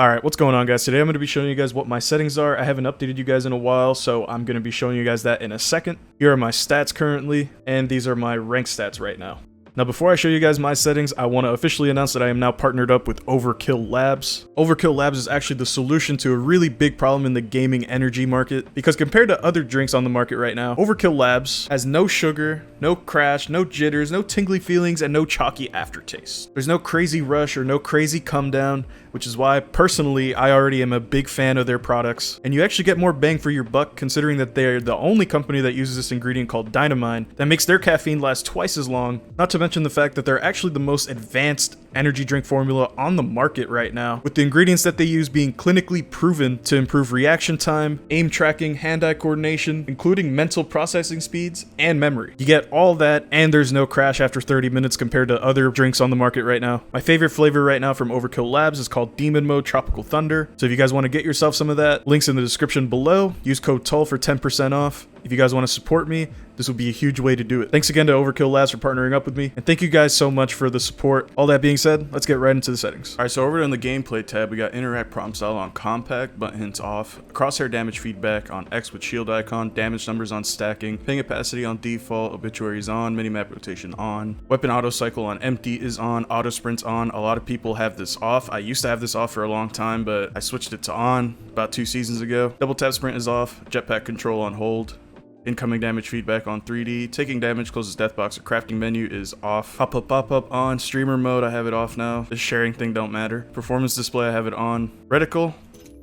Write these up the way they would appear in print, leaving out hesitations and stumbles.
Alright, what's going on, guys? Today I'm going to be showing you guys what my settings are. I haven't updated you guys in a while, so I'm going to be showing you guys that in a second. Here are my stats currently, and these are my rank stats right now. Now, before I show you guys my settings, I want to officially announce that I am now partnered up with Overkill Labs. Overkill Labs is actually the solution to a really big problem in the gaming energy market, because compared to other drinks on the market right now, Overkill Labs has no sugar, no crash, no jitters, no tingly feelings, and no chalky aftertaste. There's no crazy rush or no crazy come down, which is why, personally, I already am a big fan of their products. And you actually get more bang for your buck, considering that they're the only company that uses this ingredient called dynamine that makes their caffeine last twice as long, not to mention the fact that they're actually the most advanced energy drink formula on the market right now, with the ingredients that they use being clinically proven to improve reaction time, aim tracking, hand-eye coordination, including mental processing speeds, and memory. You get all that, and there's no crash after 30 minutes compared to other drinks on the market right now. My favorite flavor right now from Overkill Labs is called Demon Mode Tropical Thunder, so if you guys want to get yourself some of that, links in the description below. Use code TOL for 10% off. If you guys want to support me, this would be a huge way to do it. Thanks again to Overkill Labs for partnering up with me, and thank you guys so much for the support. All that being said, let's get right into the settings. Alright, so over in the gameplay tab, we got interact problem style on compact, button hints off, crosshair damage feedback on X with shield icon, damage numbers on stacking, ping opacity on default, obituaries on, minimap rotation on, weapon auto cycle on empty is on, auto sprints on. A lot of people have this off. I used to have this off for a long time, but I switched it to on about 2 seasons ago. Double tap sprint is off, jetpack control on hold. Incoming damage feedback on 3D. Taking damage closes death box or crafting menu is off. Pop-up on. Streamer mode, I have it off now. The sharing thing don't matter. Performance display, I have it on. Reticle,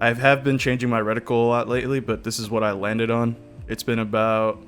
I have been changing my reticle a lot lately, but this is what I landed on. It's been about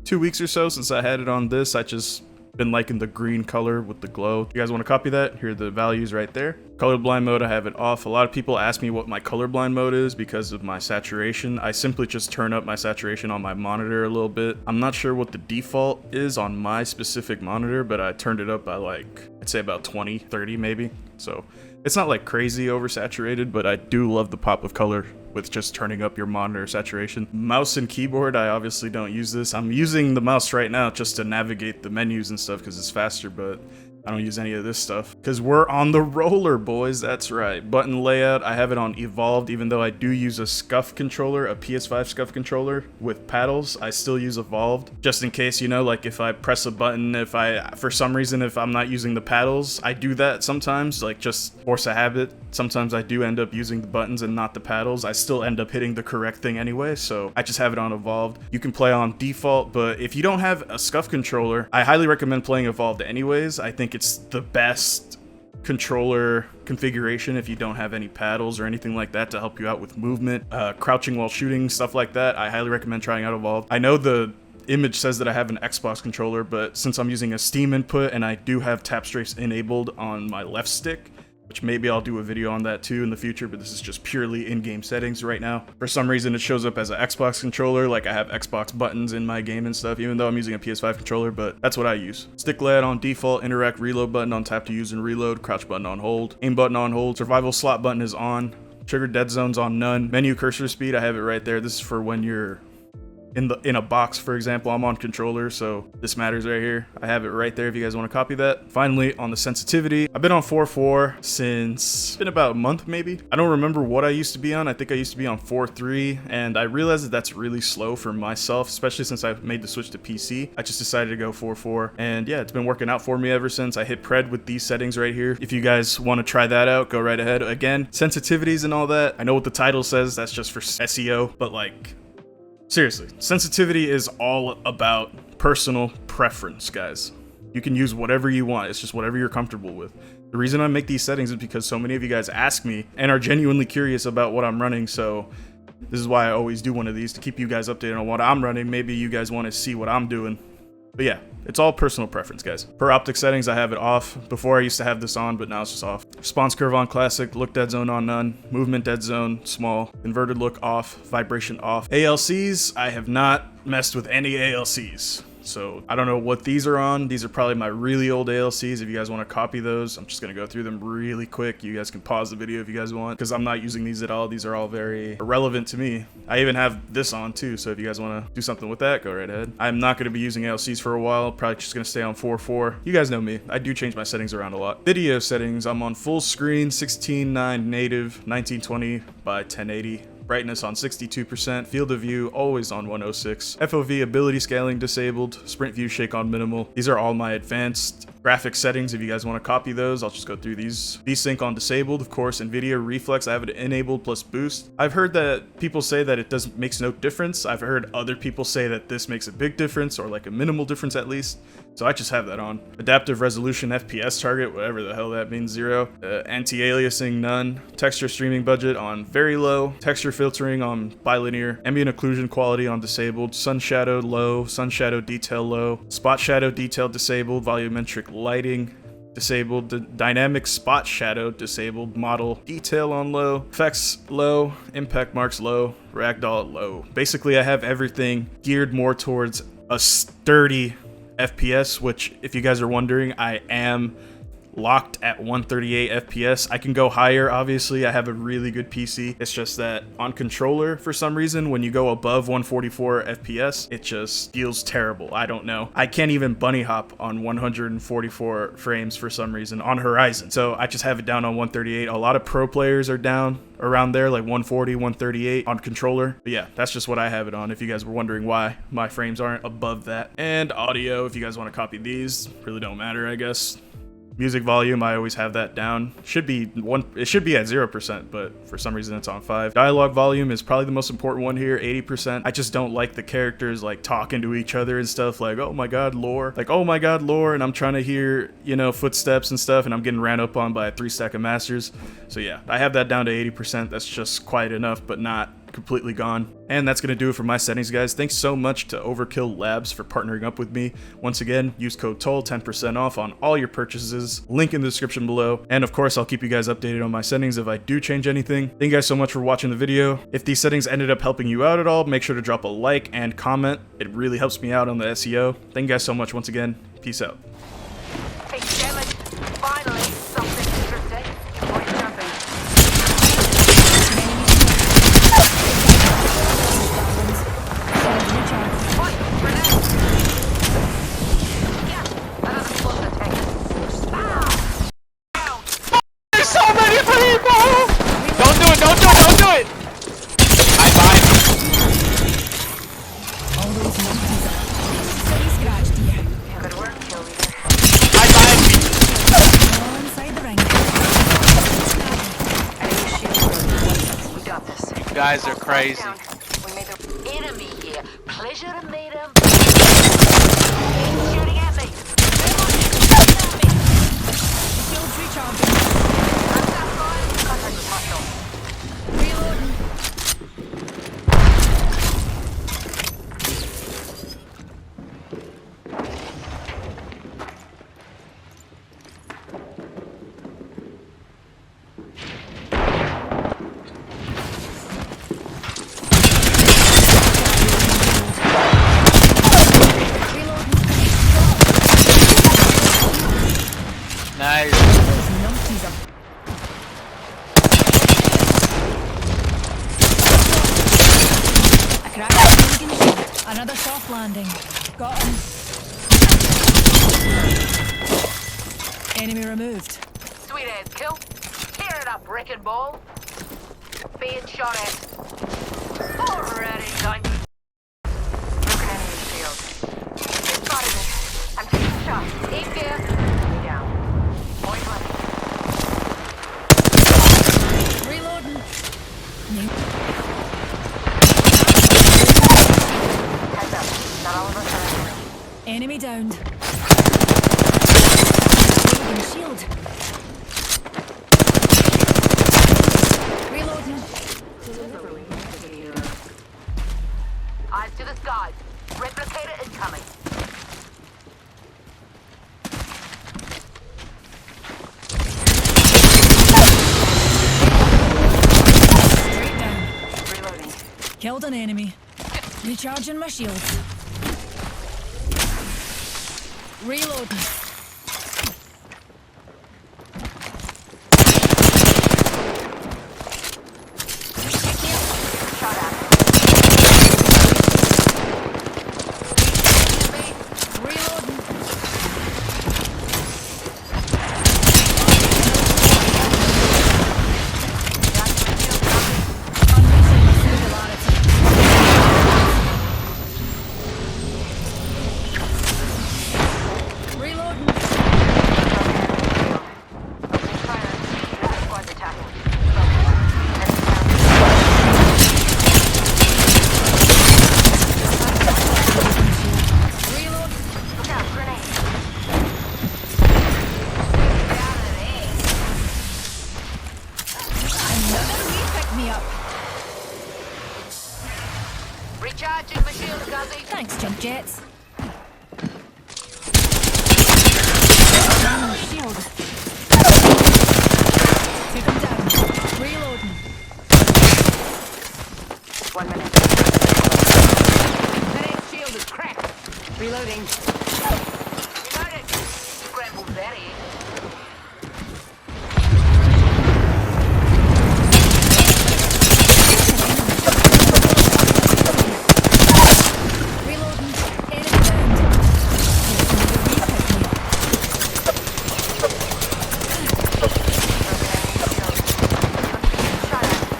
2 weeks or so since I had it on this. I just been liking the green color with the glow. You guys want to copy that? Here are the values right there. Colorblind mode, I have it off. A lot of people ask me what my colorblind mode is because of my saturation. I simply just turn up my saturation on my monitor a little bit. I'm not sure what the default is on my specific monitor, but I turned it up by like, I'd say about 20, 30 maybe. So it's not like crazy oversaturated, but I do love the pop of color with just turning up your monitor saturation. Mouse and keyboard, I obviously don't use this. I'm using the mouse right now just to navigate the menus and stuff because it's faster, but I don't use any of this stuff because we're on the roller, boys. That's right. Button layout, I have it on evolved, even though I do use a scuff controller, a PS5 scuff controller with paddles. I still use evolved just in case, you know, like if I press a button, for some reason, if I'm not using the paddles, I do that sometimes, like just force a habit. Sometimes I do end up using the buttons and not the paddles. I still end up hitting the correct thing anyway, so I just have it on evolved. You can play on default, but if you don't have a scuff controller, I highly recommend playing evolved anyways. I think it's the best controller configuration if you don't have any paddles or anything like that to help you out with movement, crouching while shooting, stuff like that. I highly recommend trying out evolved. I know the image says that I have an Xbox controller, but since I'm using a Steam input and I do have tap strafe enabled on my left stick, which maybe I'll do a video on that too in the future, but this is just purely in-game settings right now. For some reason, it shows up as an Xbox controller, like I have Xbox buttons in my game and stuff, even though I'm using a PS5 controller, but that's what I use. Stick layout on default, interact reload button on tap to use and reload, crouch button on hold, aim button on hold, survival slot button is on, trigger dead zones on none, menu cursor speed, I have it right there. This is for when you're in a box, for example. I'm on controller, so this matters right here. I have it right there if you guys want to copy that. Finally, on the sensitivity, I've been on 4.4 since it's been about a month maybe. I don't remember what I used to be on. I think I used to be on 4.3, and I realized that that's really slow for myself, especially since I made the switch to PC. I just decided to go 4.4, and yeah, it's been working out for me ever since. I hit pred with these settings right here. If you guys want to try that out, go right ahead. Again, sensitivities and all that, I know what the title says, that's just for SEO, but like, seriously, sensitivity is all about personal preference, guys. You can use whatever you want. It's just whatever you're comfortable with. The reason I make these settings is because so many of you guys ask me and are genuinely curious about what I'm running, so this is why I always do one of these, to keep you guys updated on what I'm running. Maybe you guys want to see what I'm doing. But yeah, it's all personal preference, guys. Per optic settings, I have it off. Before I used to have this on, but now it's just off. Response curve on classic, look dead zone on none, movement dead zone small, inverted look off, vibration off. ALCs, I have not messed with any ALCs. So I don't know what these are on. These are probably my really old ALCs. If you guys want to copy those, I'm just going to go through them really quick. You guys can pause the video if you guys want, because I'm not using these at all. These are all very irrelevant to me. I even have this on too, so if you guys want to do something with that, go right ahead. I'm not going to be using ALCs for a while. Probably just going to stay on 4.4. You guys know me. I do change my settings around a lot. Video settings, I'm on full screen, 16:9 native, 1920 by 1080. Brightness on 62%, field of view always on 106, FOV ability scaling disabled, sprint view shake on minimal. These are all my advanced graphic settings. If you guys want to copy those, I'll just go through these. VSync on disabled, of course. NVIDIA reflex, I have it enabled plus boost. I've heard that people say that it makes no difference. I've heard other people say that this makes a big difference, or like a minimal difference at least. So I just have that on. Adaptive resolution FPS target, whatever the hell that means, 0. Anti-aliasing, none. Texture streaming budget on very low. Texture filtering on bilinear. Ambient occlusion quality on disabled. Sun shadow low. Sun shadow detail low. Spot shadow detail disabled. Volumetric lighting disabled. Dynamic spot shadow disabled. Model detail on low. Effects low. Impact marks low. Ragdoll low. Basically, I have everything geared more towards a sturdy FPS, which, if you guys are wondering, I am locked at 138 FPS. I can go higher, obviously. I have a really good PC. It's just that on controller, for some reason, when you go above 144 FPS, it just feels terrible. I don't know. I can't even bunny hop on 144 frames for some reason on Horizon. So I just have it down on 138. A lot of pro players are down around there, like 140, 138 on controller. But yeah, that's just what I have it on, if you guys were wondering why my frames aren't above that. And audio, if you guys want to copy these, really don't matter, I guess. Music volume, I always have that down. It should be at 0%, but for some reason it's on 5. Dialogue volume is probably the most important one here, 80%. I just don't like the characters like talking to each other and stuff, like, oh my god, lore. Like, oh my god, lore, and I'm trying to hear, you know, footsteps and stuff, and I'm getting ran up on by a 3-stack of masters. So yeah, I have that down to 80%. That's just quite enough, but not completely gone. And that's gonna do it for my settings, guys. Thanks so much to Overkill Labs for partnering up with me. Once again, use code TOL, 10% off on all your purchases. Link in the description below. And of course, I'll keep you guys updated on my settings if I do change anything. Thank you guys so much for watching the video. If these settings ended up helping you out at all, make sure to drop a like and comment. It really helps me out on the SEO. Thank you guys so much once again. Peace out. Hey, damn it. Finally, something interesting. Point jumping. What? Grenade? Yeah, another close attack. Ah! There's so many people! Don't do it, don't do it, don't do it! I bind. All those monkeys are pretty scratched here. Good work, kill leader. I bind. All inside the ring. Enemy shield. We got this. You guys are crazy. We made the enemy here. Pleasure to meet him. Shooting at me. Shields recharging. I'm outside. Contact with hostile. Reloading. Nice. Those numpties are... A crack in the shield. Another soft landing. Got him. Enemy removed. Sweet ass kill. Tear it up, wrecking ball. Being shot at. Already done. Broken enemy shield. It's spotted me. I'm taking shots. Aim gear. Enemy down. Point blank. Reloading. Heads up. Not all of us are angry. Enemy downed. Reloading shield. Reloading. Eyes to the skies. Replicator incoming. Straight down. Reloading. Killed an enemy. Recharging my shields. Reloading. Shot at. Reloading. Unleashing my singularity. Reloading. Fire. That squad's attacking. Reload. Look out, grenade. Get out of there. Another wee pick me up. Recharging my shield, Guzzy. Thanks, jump jets. Shield. Took him down. Reloading. 1 minute. That shield is cracked. Reloading. Reloaded. Scrambled Betty. Reloading. Enemy downed.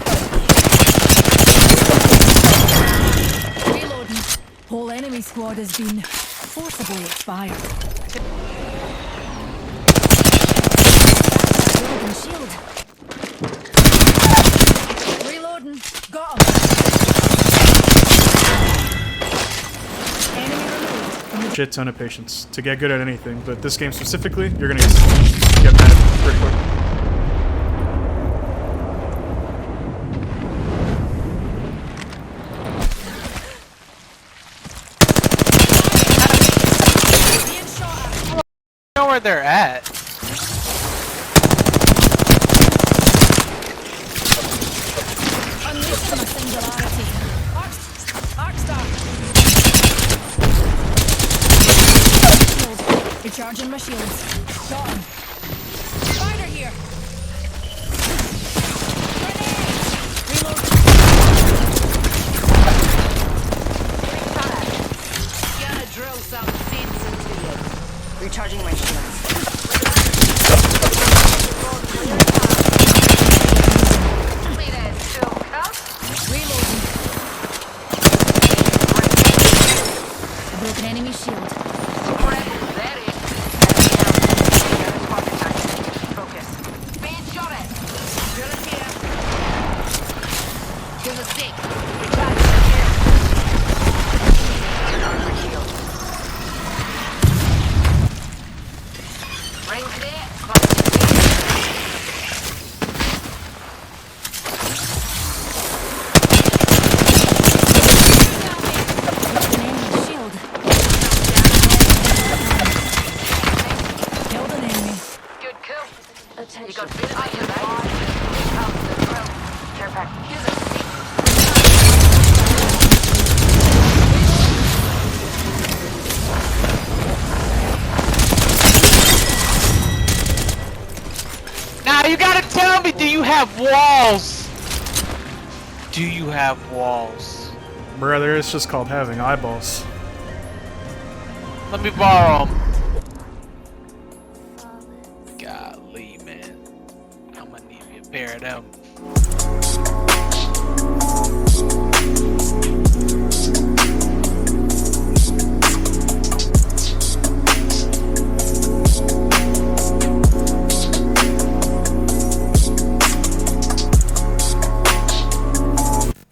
Another wee pick me up. Reloading. Whole enemy squad has been forcibly expired. Reloading shield. Reloading. Got him. Enemy removed. Shit ton of patience to get good at anything, but this game specifically, you're gonna get mad pretty quick. Being shot at. I know where they're at. Unleashing my singularity. Arcstar. Shield. Recharging my shields. Got him. Spider here. Grenade. Reload. Gonna drill some sense into you. Recharging my shields. Clean as still cuff. Reloading. A broken enemy shield. Scrambled Betty. Focus. Being shot at. Drill it here. Here's a stick. Recharging my shield. Recharging my shield. Range there. Broken enemy shield. Killed an enemy. Good kill. You got bit eye in that. Here comes the drill. Care pack. Here's a stick. Now you gotta tell me, do you have walls? Do you have walls? Brother, it's just called having eyeballs. Let me borrow them. Golly, man. I'm gonna need me a pair of them.